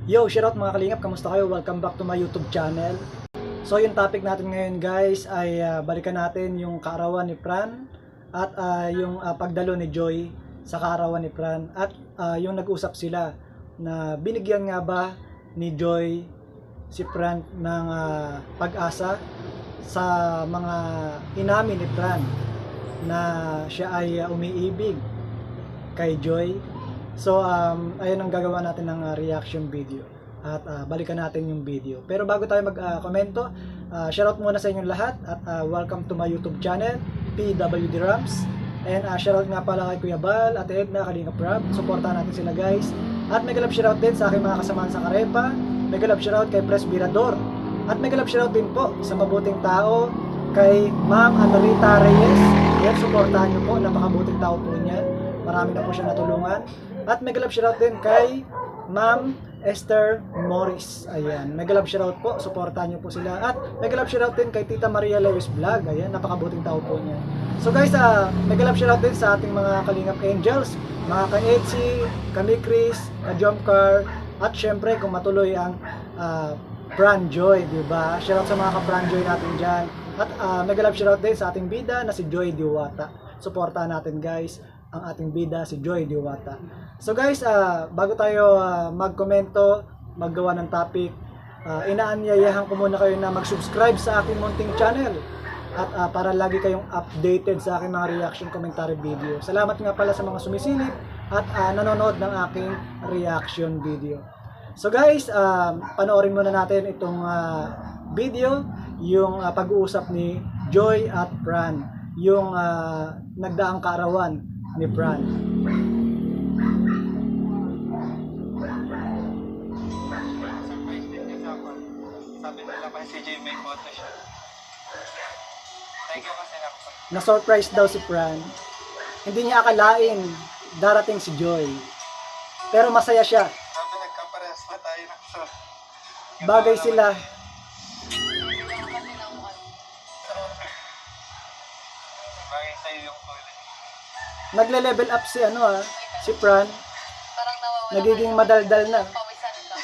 Yo, shoutout mga kalingap, kamusta kayo? Welcome back to my YouTube channel. So yung topic natin ngayon guys ay balikan natin yung kaarawan ni Fran at yung pagdalo ni Joy sa kaarawan ni Fran at yung nag-usap sila na binigyan nga ba ni Joy si Fran ng pag-asa sa mga inamin ni Fran na siya ay umiibig kay Joy. So, ayun ang gagawa natin ng reaction video at balikan natin yung video. Pero bago tayo mag-komento, shoutout muna sa inyong lahat at welcome to my YouTube channel, PWD Rams. And shoutout nga pala kay Kuya Bal at Edna, Kalingap Rob. Supportahan natin sila guys. At mega love shoutout din sa aking mga kasamahan sa Karepa. Mega love shoutout kay Pres Birador. At mega love shoutout din po sa mabuting tao kay Ma'am Anorita Reyes. Yan, supportahan nyo po, napakabuting tao po niya. Marami na po siya natulungan. At mega love shoutout din kay Ma'am Esther Morris. Ayan, mega love shoutout po, supportahan niyo po sila. At mega love shoutout din kay Tita Maria Lewis Vlog. Ayan, napakabuting tao po niya. So guys, mega love shoutout din sa ating mga Kalingap Angels, mga ka-Etsy, kami Chris, ka-Jomcar, at syempre kung matuloy ang Fran Joy, di ba? Shoutout sa mga ka-Fran Joy natin dyan. At mega love shoutout din sa ating bida na si Joy Diwata. Supportahan natin guys ang ating bida si Joy Diwata. So guys, bago tayo magkomento, maggawa ng topic, inaanyayahan ko muna kayo na mag-subscribe sa aking munting channel at para lagi kayong updated sa aking mga reaction commentary video. Salamat nga pala sa mga sumisilip at nanonood ng aking reaction video. So guys, panoorin muna natin itong video, yung pag-uusap ni Joy at Fran, yung nagdaang kaarawan ni Fran. Sabi nila pa si Jay may photo siya. Thank you kasi Na-surprise daw si Fran. Hindi niya akalain darating si Joy. Pero masaya siya. Sabi nagkapares pa tayo na so. Bagay sila. Bagay sa'yo yung kulay. Nagle-level up si Fran. Parang nawawala. Nagiging madaldal na. Pawisan ito.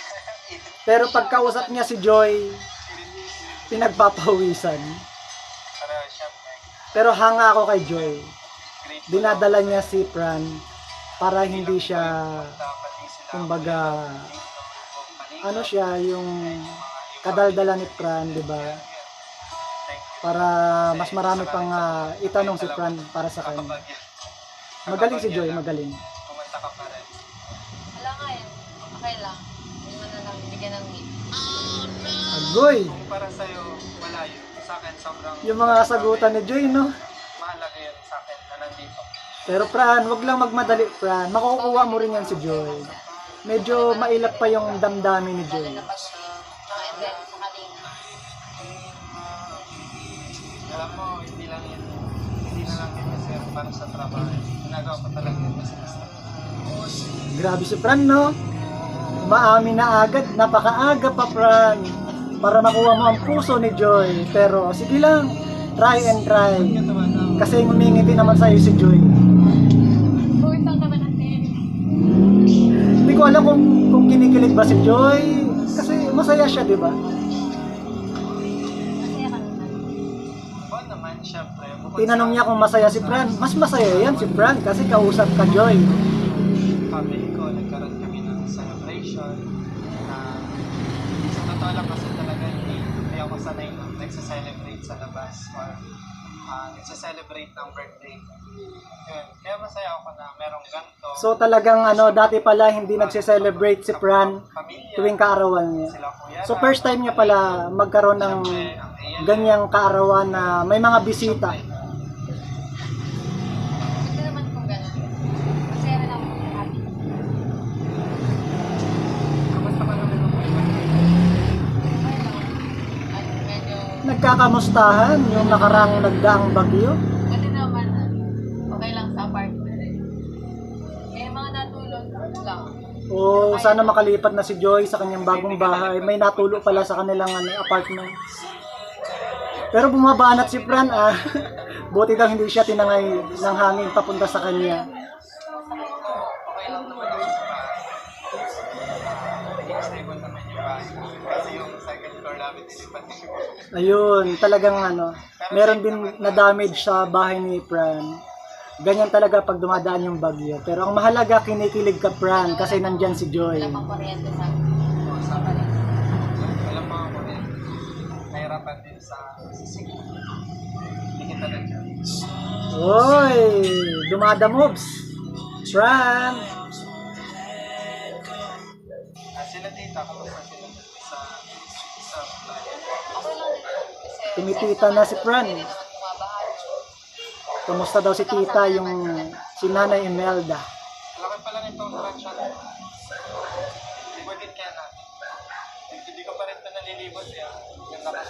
Pero pagkausap niya si Joy, pinagpapawisan. Pero syempre, Pero hanga ako kay Joy. grateful Dinadala niya si Fran para hindi siya, pati sila. kumbaga, ano siya, yung kadaldala ni Fran, di ba? Para mas marami pang itanong si Fran para sa kanya. Magaling si Joy, magaling. Kumanta ka pa rin. Wala nga yun. Okay lang. Hindi mo na lang bigyan ng hit. Agoy! Kung para sa'yo, wala yun. Sa akin, sobrang Yung mga sagutan ni Joy, no? mahalaga yun sa akin na nandito. Pero Fran, wag lang magmadali, Fran. Makukuha mo rin yan si Joy. Medyo mailap pa yung damdamin ni Joy. Lalo na pag and then sa kanina. Alam mo, hindi na lang yun kasi para sa trabaho. Ginagawa ko talaga yun kasi Grabe si Fran, no? Umaamin na agad, napakaaga pa, Fran. Para makuha mo ang puso ni Joy. Pero sige lang, try and try. Kasi ngumingiti naman sa'yo si Joy. Pawisan ka ba natin? Hindi ko alam kung kinikilig ba si Joy. Kasi masaya siya, di ba? Masaya ka naman. Oo naman, syempre. Tinanong niya kung masaya si Fran. Mas masaya yan si Fran kasi kausap ka, Joy. Family ko, nagkaroon kami ng celebration na sa totoo lang kasi talaga hindi ako sanay na nagsa-celebrate sa labas or nagsa-celebrate ng birthday. Yun. Kaya masaya ako na merong ganito. So talagang dati pala hindi nagse-celebrate si Fran Pamilya, tuwing kaarawan niya. sila kuya. So first time niya pala magkaroon ng ganyang kaarawan na may mga bisita. Ito naman kung gano'n. Masaya rin ako kung happy. Kamusta ka naman ng Okay lang. At medyo, Nagkakamustahan yung nakarang nagdaang bagyo. pati naman, okay lang sa apartment. Eh, mga natulog lang. O sana makalipat na si Joy sa kanyang bagong bahay. May natulo pala sa kanilang apartment. Pero bumabanat si Fran, buti daw hindi siya tinangay ng hangin papunta sa kanya. okay lang naman ako sa bahay. stable naman yung bahay. Kasi yung second floor namin nilipat yung Ayun, talagang meron din na damage sa bahay ni Fran. Ganyan talaga pag dumadaan yung bagyo. Pero ang mahalaga, kinikilig ka, Fran, kasi nandyan si Joy. Wala pang kuryente sa Alam mo ako rin, nahirapan din sa sisig. Hindi kita na dyan. Oy, dumadamoves. Fran. Sila tita, kamusta sila sa ako lang din. Kasi Tumitita na si Fran. hindi naman bumabaha. Kumusta daw si tita, yung si Nanay Imelda. laki pala nitong branch na ito. Libodin kaya natin. Hindi ko pa rin ito nalilibot eh. Yung lakas.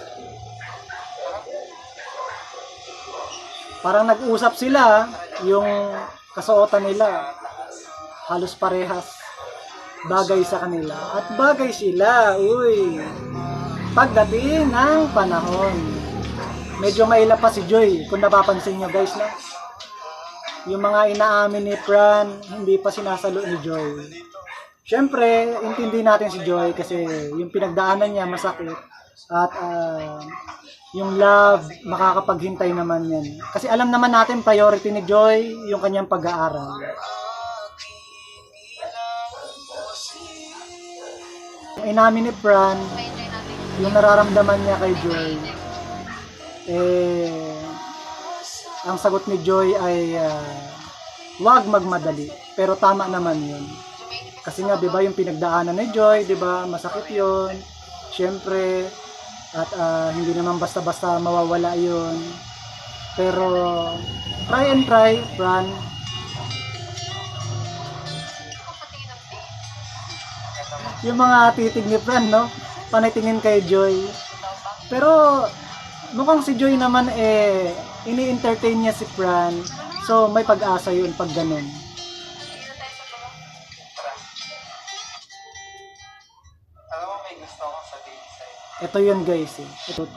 Parang nag-usap sila, yung kasuotan nila. Halos parehas. Bagay sa kanila. At bagay sila, uy. Pagdating ng panahon. Medyo maila pa si Joy, kung napapansin nyo guys, no? Yung mga inaamin ni Fran, hindi pa sinasalo ni Joy. Siyempre, intindi natin si Joy kasi yung pinagdaanan niya masakit. At yung love, makakapaghintay naman yan. Kasi alam naman natin, priority ni Joy, yung kanyang pag-aaral. Yung inamin ni Fran, Ma-enjoy natin. yung nararamdaman niya kay Joy, ang sagot ni Joy ay wag magmadali. Pero tama naman yun. Kasi nga, di ba, yung pinagdaanan ni Joy, di ba, masakit yun. Siyempre, at hindi naman basta-basta mawawala yun. Pero, try and try, Fran. Patingin ng tingin. Yung mga titig ni Fran, no? Panitingin kay Joy. Pero, mukhang si Joy naman ini-entertain niya si Fran. So, may pag-asa yun pag ganun. Hindi na tayo sa baba. Alam mo, may gusto akong sabihin sa'yo. Ito yun guys eh. Ito, Sa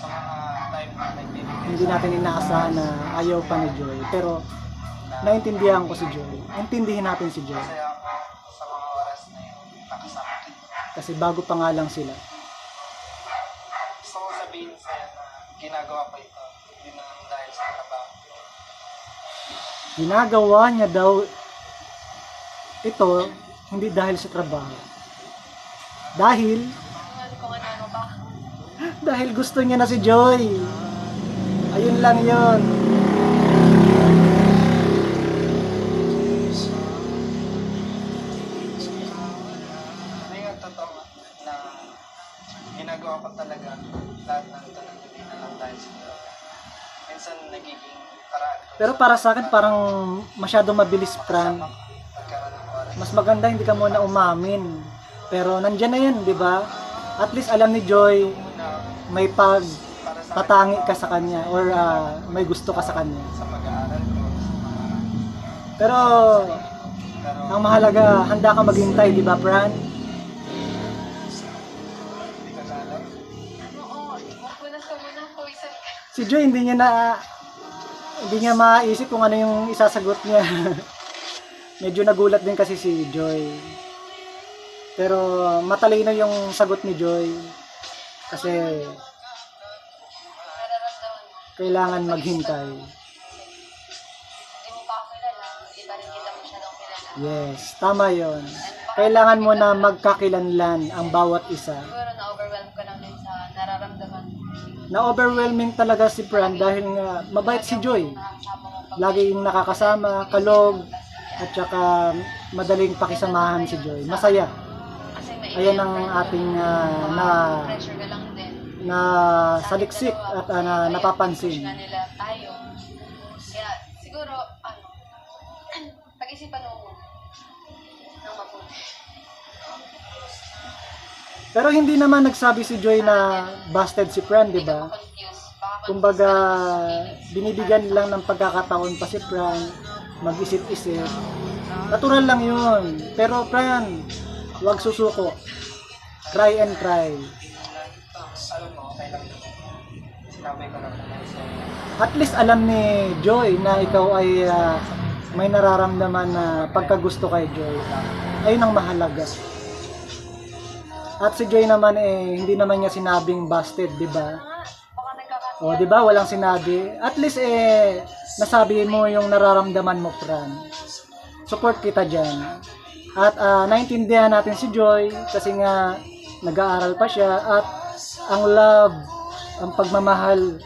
mga time na nagbibigay hindi natin inaasahan na ayaw pa ni Joy. Pero, naintindihan ko si Joy. Intindihin natin si Joy. Masaya ako sa mga oras na yun. Nakasama kita. Kasi bago pa nga lang sila. Gusto ko sabihin sa'yo na ginagawa ko ito. Hindi na lang dahil sa trabaho. Ginagawa niya daw ito, hindi dahil sa trabaho. Dahil, Kung ano ba? dahil gusto niya na si Joy. Ayun lang yun. Hindi nga totoo na ginagawa ko talaga lahat ng ito ng hindi na lang dahil sa trabaho. Minsan nagiging paraan ko. Pero para sa akin, parang masyado mabilis, Fran. Magkaroon ng oras. Mas maganda hindi ka muna umamin. Pero nandyan na yun, di ba? At least alam ni Joy, Na may para sa pagtatangi ka sa kanya or may gusto ka sa kanya. sa pag-aaral ko. Pero Pero ang mahalaga, handa ka maghintay, di ba, Fran? hindi ko na alam. Oo. Magpunas ka muna. Pawisan ka. Si Joy hindi niya maisip kung ano yung isasagot niya. Medyo nagulat din kasi si Joy. Pero matalino yung sagot ni Joy. Kasi Nararamdaman mo. kailangan maghintay. Hindi mo pa ako kilala. Hindi pa rin kita masyadong kilala. Yes, tama yon. Kailangan mo na magkakilanlan ang bawat isa. Siguro na-overwhelm ka lang din sa nararamdaman mo. Na-overwhelming talaga si Fran dahil nga mabait si Joy. Nakakasama mo pag- Laging nakakasama, kalog, at saka madaling pakisamahan si Joy. Masaya. Kasi may Ayan ang iba-iba ating na pressure ka lang din. na saliksik at napapansin. Push nga nila tayo. Kaya siguro, pag-isipan mo muna ng mabuti. Pero hindi naman nagsabi si Joy na busted si Fran, di Hindi ka ba? ma-confuse. Baka Kumbaga, binibigyan lang ng pagkakataon pa si Fran mag-isip-isip. Natural lang yun. Pero Fran, huwag susuko. Try and try. Alam mo, okay lang. Sinabi ko lang naman sa'yo. At least alam ni Joy na ikaw ay may nararamdaman na pagkagusto kay Joy. Ayun ang mahalaga. At si Joy naman hindi naman niya sinabing busted, di ba? Baka nagkakasya. O, di ba? Walang sinabi. At least nasabi mo yung nararamdaman mo, Fran. Support kita dyan. At naintindihan natin si Joy kasi nga nag-aaral pa siya at ang love, ang pagmamahal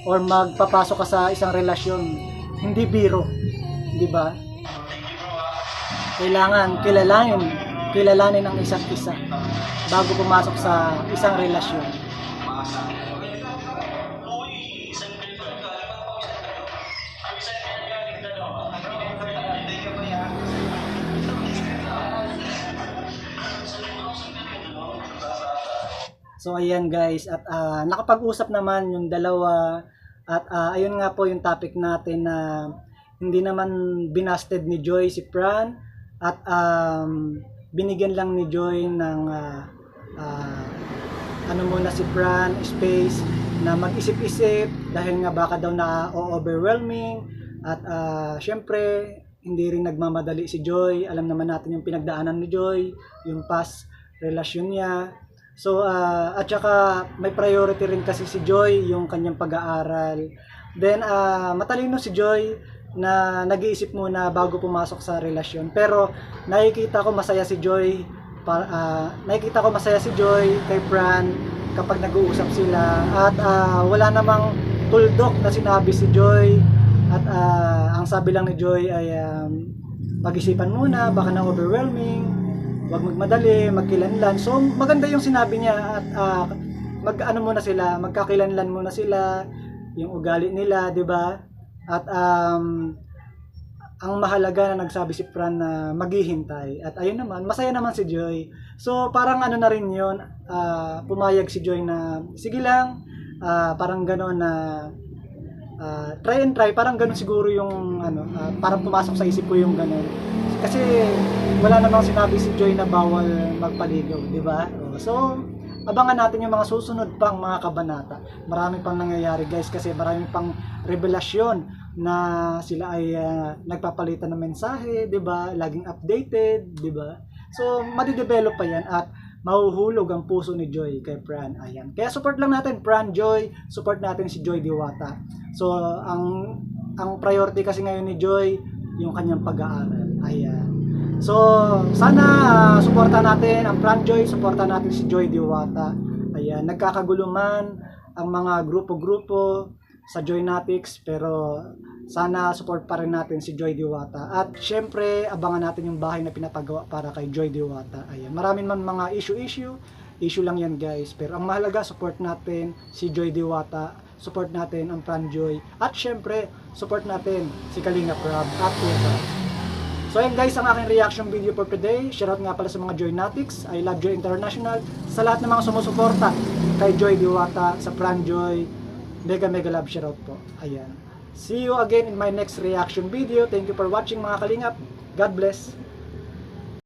or magpapasok ka sa isang relasyon, hindi biro, di ba? Kailangan kilalanin ang isa't isa bago pumasok sa isang relasyon. So ayan guys, at nakapag-usap naman yung dalawa at ayun nga po yung topic natin na hindi naman binasted ni Joy si Fran at binigyan lang ni Joy ng ano muna si Fran space na mag-isip-isip dahil nga baka daw na-overwhelming at syempre hindi rin nagmamadali si Joy. Alam naman natin yung pinagdaanan ni Joy, yung past relasyon niya. So, at saka may priority rin kasi si Joy, yung kanyang pag-aaral. Then, matalino si Joy na nag-iisip muna bago pumasok sa relasyon. Pero, nakikita ko masaya si Joy kay Fran kapag nag-uusap sila. At wala namang tuldok na sinabi si Joy. At ang sabi lang ni Joy ay pag-isipan muna, baka na-overwhelming. Huwag magmadali, magkilanlan. So, maganda yung sinabi niya at magkakilanlan muna sila, yung ugali nila, di ba? At ang mahalaga na nagsabi si Fran na maghihintay. At ayun naman, masaya naman si Joy. So, parang ano na rin yun, pumayag si Joy na, sige lang, parang gano'n na, try and try, parang gano'n siguro yung, parang pumasok sa isip ko yung gano'n. Kasi wala namang sinabi si Joy na bawal magpaligaw, di ba? So, abangan natin yung mga susunod pang mga kabanata. Marami pang nangyayari guys kasi marami pang revelasyon na sila ay nagpapalitan ng mensahe, di ba? Laging updated, di ba? So, madidevelop pa yan at mahuhulog ang puso ni Joy kay Fran. Ayan. Kaya support lang natin Fran, Joy, support natin si Joy Diwata. So, ang priority kasi ngayon ni Joy yung kanyang pag-aaral. Ayan. So, sana suportahan natin ang Fran Joy, suportahan natin si Joy Diwata. Ayan, nagkakagulo man ang mga grupo-grupo sa Joynatics, pero sana support pa rin natin si Joy Diwata. At syempre, abangan natin yung bahay na pinapagawa para kay Joy Diwata. Ayan, maraming man mga issue lang yan guys. Pero ang mahalaga, support natin si Joy Diwata, support natin ang Fran Joy, at syempre, support natin si Kalinga Prab at Kuya. So ayun guys, ang aking reaction video for today. Shoutout nga pala sa mga Joynatics, I Love Joy International, sa lahat ng mga sumusuporta kay Joy Diwata, sa Fran Joy, mega love shoutout po. Ayan. See you again in my next reaction video. Thank you for watching mga kalingap. God bless.